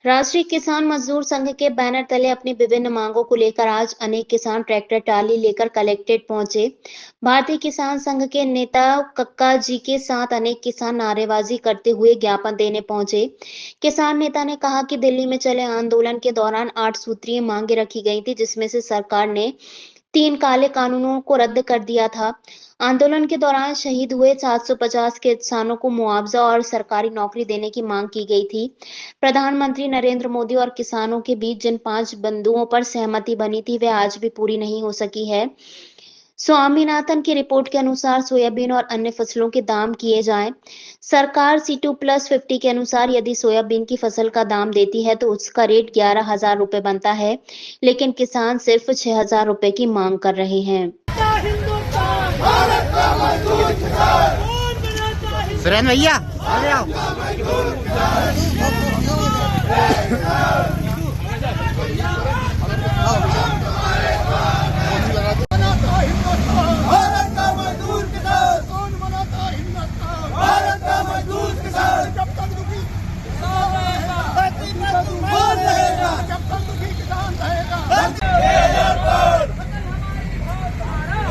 राष्ट्रीय किसान मजदूर संघ के बैनर तले अपनी विभिन्न मांगों को लेकर आज अनेक किसान ट्रैक्टर ट्राली लेकर कलेक्ट्रेट पहुंचे। भारतीय किसान संघ के नेता कक्का जी के साथ अनेक किसान नारेबाजी करते हुए ज्ञापन देने पहुंचे। किसान नेता ने कहा कि दिल्ली में चले आंदोलन के दौरान 8 सूत्रीय मांगे रखी गई थी, जिसमें से सरकार ने 3 काले कानूनों को रद्द कर दिया था। आंदोलन के दौरान शहीद हुए 750 किसानों को मुआवजा और सरकारी नौकरी देने की मांग की गई थी। प्रधानमंत्री नरेंद्र मोदी और किसानों के बीच जिन 5 बिंदुओं पर सहमति बनी थी, वह आज भी पूरी नहीं हो सकी है। स्वामीनाथन की रिपोर्ट के अनुसार सोयाबीन और अन्य फसलों के दाम किए जाएं। सरकार C2+50 के अनुसार यदि सोयाबीन की फसल का दाम देती है तो उसका रेट 11,000 रुपए बनता है, लेकिन किसान सिर्फ 6,000 रुपए की मांग कर रहे हैं। सुरेंद्र भैया आ जाओ।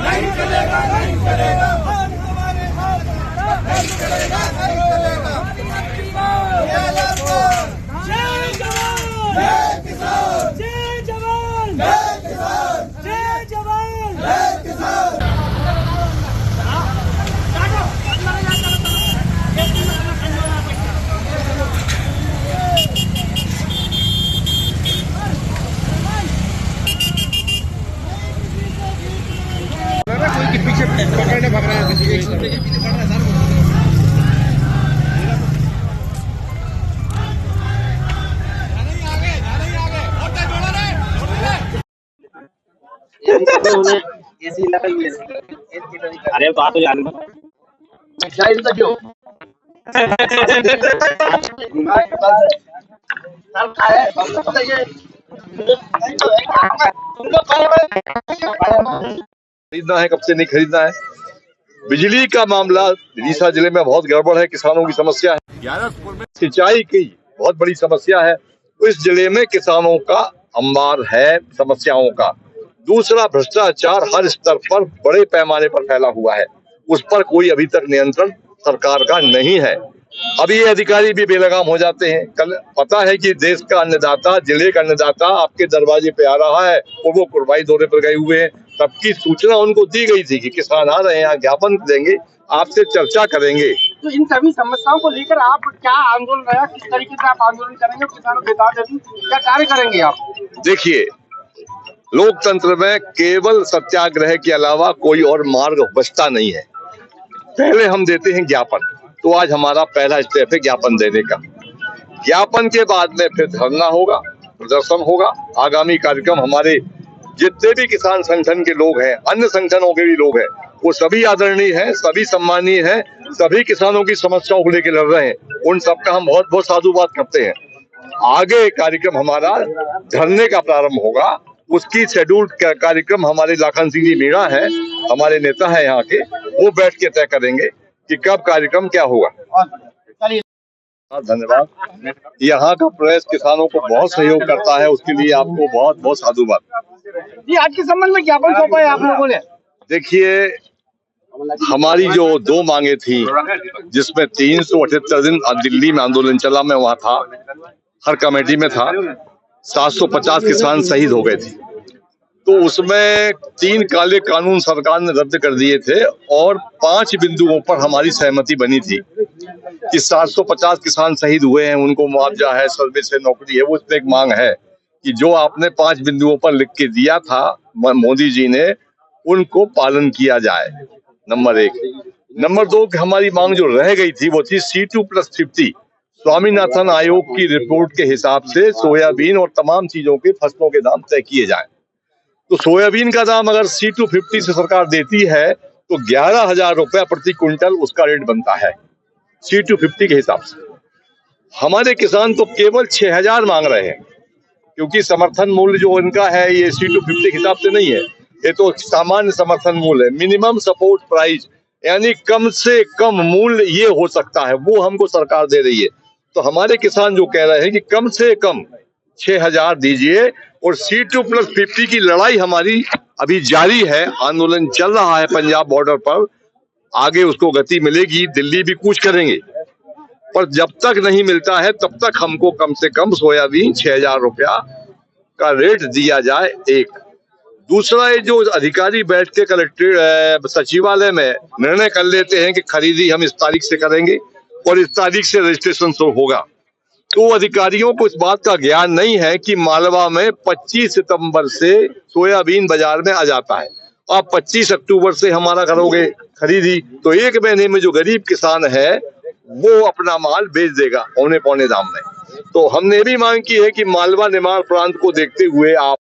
नहीं चलेगा, नहीं चलेगा, नहीं चलेगा, नहीं चलेगा। जय जवान, जय किसान, जय जवान, जय किसान, जय जवान, जय किसान। कोई के पीछे पकड़ने भाग रहा है, किसी के पीछे पड़ रहा है सर। अरे बात तो जान क्यों खरीदना है, कब से नहीं खरीदना है। बिजली का मामला विदिशा जिले में बहुत गड़बड़ है, किसानों की समस्या है। 11 में सिंचाई की बहुत बड़ी समस्या है, तो इस जिले में किसानों का अंबार है समस्याओं का। दूसरा, भ्रष्टाचार हर स्तर पर बड़े पैमाने पर फैला हुआ है, उस पर कोई अभी तक नियंत्रण सरकार का नहीं है। अभी ये अधिकारी भी बेलगाम हो जाते हैं। कल पता है कि देश का अन्नदाता, जिले का अन्नदाता आपके दरवाजे पे आ रहा है और वो कुर्बाई दौरे पर गए हुए हैं। तब की सूचना उनको दी गई थी कि किसान आ रहे हैं, ज्ञापन देंगे, आपसे चर्चा करेंगे। तो इन सभी समस्याओं को लेकर आप क्या आंदोलन रहा, किस तरीके से आप आंदोलन करेंगे, किसानों के साथ क्या कार्य करेंगे आप? देखिए, लोकतंत्र में केवल सत्याग्रह के अलावा कोई और मार्ग बचता नहीं है। पहले हम देते हैं ज्ञापन, तो आज हमारा पहला स्टेप है ज्ञापन देने का। ज्ञापन के बाद में फिर धरना होगा, प्रदर्शन होगा। आगामी कार्यक्रम हमारे जितने भी किसान संगठन के लोग हैं, अन्य संगठनों के भी लोग हैं, वो सभी आदरणीय हैं, सभी सम्मानीय हैं, सभी किसानों की समस्याओं को लेकर लड़ रहे हैं। उन सबका हम बहुत बहुत साधुवाद करते हैं। आगे कार्यक्रम हमारा धरने का प्रारंभ होगा, उसकी शेड्यूल्ड कार्यक्रम हमारे लाखन सिंह जी मीणा है, हमारे नेता है यहाँ के, वो बैठ के तय करेंगे कि कब कार्यक्रम क्या होगा। धन्यवाद। यहाँ का प्रेस किसानों को बहुत सहयोग करता है, उसके लिए आपको बहुत बहुत साधुवाद। जी, आज के संबंध में ज्ञापन सौंपा है आप लोगों ने? देखिए, हमारी जो 2 मांगे थी, जिसमें 378 दिन दिल्ली में आंदोलन चला, मैं वहाँ था, हर कमेटी में था। 750 किसान शहीद हो गए थे, तो उसमें 3 काले कानून सरकार ने रद्द कर दिए थे और 5 बिंदुओं पर हमारी सहमति बनी थी कि 750 किसान शहीद हुए हैं, उनको मुआवजा है, सर्वे से नौकरी है। वो इसमें एक मांग है कि जो आपने 5 बिंदुओं पर लिख के दिया था मोदी जी ने, उनको पालन किया जाए, नंबर 1। नंबर 2, हमारी मांग जो रह गई थी वो थी C2+50। स्वामीनाथन आयोग की रिपोर्ट के हिसाब से सोयाबीन और तमाम चीजों के फसलों के दाम तय किए जाएं। तो सोयाबीन का दाम अगर C250 से सरकार देती है तो 11,000 रुपया प्रति क्विंटल उसका रेट बनता है C250 के हिसाब से। हमारे किसान तो केवल 6,000 मांग रहे हैं, क्योंकि समर्थन मूल्य जो इनका है ये C250 के हिसाब से नहीं है, ये तो सामान्य समर्थन मूल्य है, मिनिमम सपोर्ट प्राइस, यानी कम से कम मूल्य ये हो सकता है, वो हमको सरकार दे रही है। तो हमारे किसान जो कह रहे हैं कि कम से कम 6,000 दीजिए, और C2+50 की लड़ाई हमारी अभी जारी है, आंदोलन चल रहा है पंजाब बॉर्डर पर, आगे उसको गति मिलेगी, दिल्ली भी कूच करेंगे, पर जब तक नहीं मिलता है तब तक हमको कम से कम सोयाबीन 6,000 रुपया का रेट दिया जाए। एक दूसरा, ये जो अधिकारी बैठ के कलेक्ट्रेट सचिवालय में निर्णय कर लेते हैं कि खरीदी हम इस तारीख से करेंगे और इस तारीख से रजिस्ट्रेशन शुरू होगा, तो अधिकारियों को इस बात का ज्ञान नहीं है कि मालवा में 25 सितंबर से सोयाबीन बाजार में आ जाता है। आप 25 अक्टूबर से हमारा करोगे खरीदी, तो एक महीने में जो गरीब किसान है वो अपना माल बेच देगा औने पौने दाम में। तो हमने भी मांग की है कि मालवा निमाड़ प्रांत को देखते हुए आप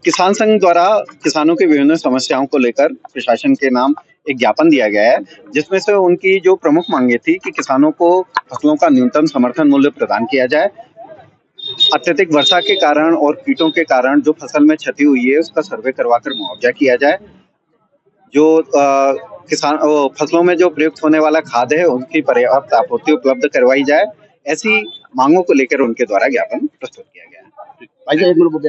किसान संघ द्वारा किसानों की विभिन्न समस्याओं को लेकर प्रशासन के नाम एक ज्ञापन दिया गया है, जिसमें से उनकी जो प्रमुख मांगे थी कि किसानों को फसलों का न्यूनतम समर्थन मूल्य प्रदान किया जाए, अत्यधिक वर्षा के कारण और कीटों के कारण जो फसल में क्षति हुई है उसका सर्वे करवाकर मुआवजा किया जाए, जो किसान फसलों में जो प्रयुक्त होने वाला खाद है उनकी पर्याप्त आपूर्ति उपलब्ध करवाई जाए। ऐसी मांगों को लेकर उनके द्वारा ज्ञापन प्रस्तुत किया गया है।